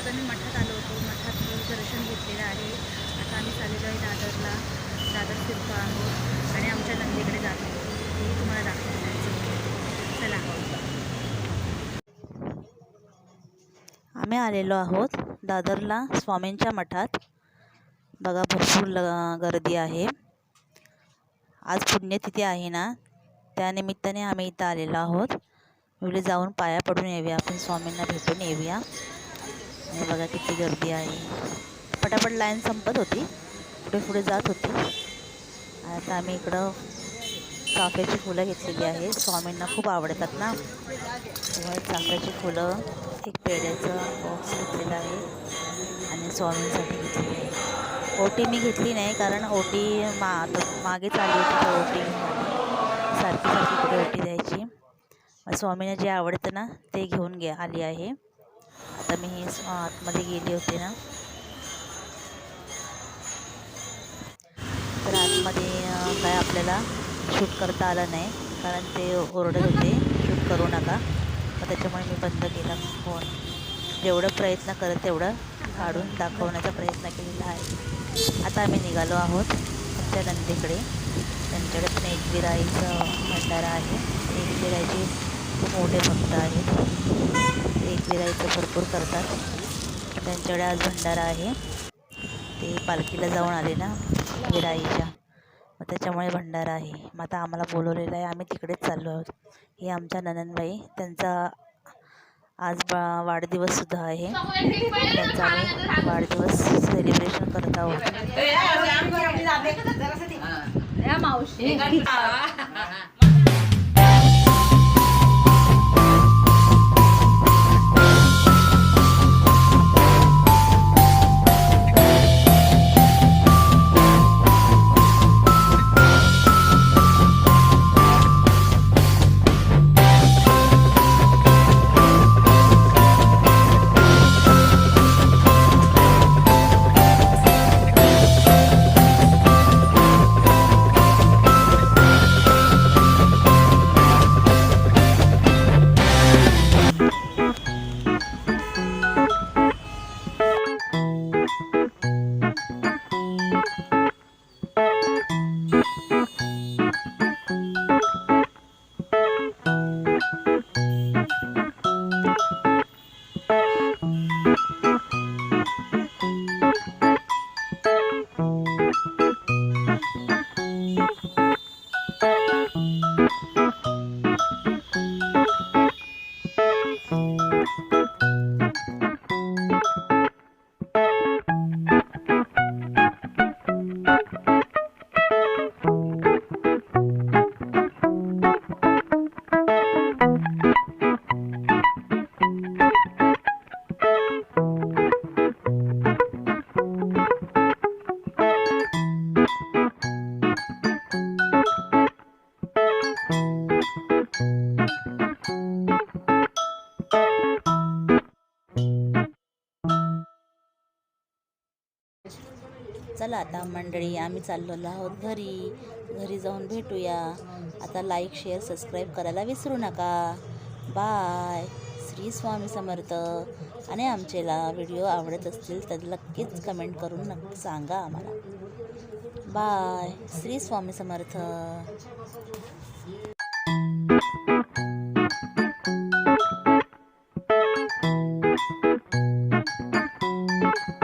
आता मी मठात आलो होतो, मठात दर्शन घेतलेलं आहे। आता आम्ही चाललेलो आहे दादरला, दादर फिरतो आहोत आणि आमच्या नंदीकडे जातो, ते तुम्हाला दाखवतो। चला, आम्ही आलेलो आहोत दादरला स्वामींच्या मठात। बघा भरपूर गर्दी आहे, आज पुण्यतिथी आहे ना, त्यानिमित्ताने आम्ही इथं आलेलो आहोत। वेळी जाऊन पाया पडून येऊया, आपण स्वामींना भेटून येऊया। आणि बघा किती गर्दी आहे, पटापट लाईन संपत होती, पुढे पुढे जात होती। आता आम्ही इकडं चाफ्याची फुलं घेतलेली आहे, स्वामींना खूप आवडतात ना, तेव्हा चाफ्याची फुलं, एक पेढ्याचं बॉक्स घेतलेला आहे आणि स्वामींसाठी घेतलेली आहे। ओटी मी घेतली नाही, कारण ओटी मागे चालली होती, तर ओटी सारखी सारखी कुठे ओटी द्यायची। स्वामींना जे आवडतं ना ते घेऊन आली आहे। आता मी आतमध्ये गेले होते ना, तर आतमध्ये काय आपल्याला शूट करता आलं नाही, कारण ते ओरडत होते शूट करू नका, मग त्याच्यामुळे मी बंद केला फोन। जेवढं प्रयत्न करत तेवढं काढून दाखवण्याचा प्रयत्न केलेला आहे। आता आम्ही निघालो आहोत आमच्या नंदीकडे, त्यांच्याकडे पण एकविराईचं भंडारा आहे। एकविराईचे खूप मोठे भक्त आहेत, एकविराईचं भरपूर करतात, त्यांच्याकडे आज भंडारा आहे। ते पालखीला जाऊन आले ना विराईच्या, मग त्याच्यामुळे भंडारा आहे। मग आता आम्हाला बोलवलेलं आहे, आम्ही तिकडेच चाललो आहोत। हे आमच्या ननंदबाई, त्यांचा आज वाढदिवससुद्धा आहे, त्यांचा आम्ही वाढदिवस सेलिब्रेशन करत आहोत। चला आता मंडळी, आम्ही चाललेलो आहोत घरी जाऊन भेटूया। आता लाईक, शेअर, सबस्क्राईब करायला विसरू नका। बाय, श्री स्वामी समर्थ। आणि आमचेला व्हिडिओ आवडत असतील तर नक्कीच कमेंट करून नक्की सांगा आम्हाला। बाय, श्री स्वामी समर्थ।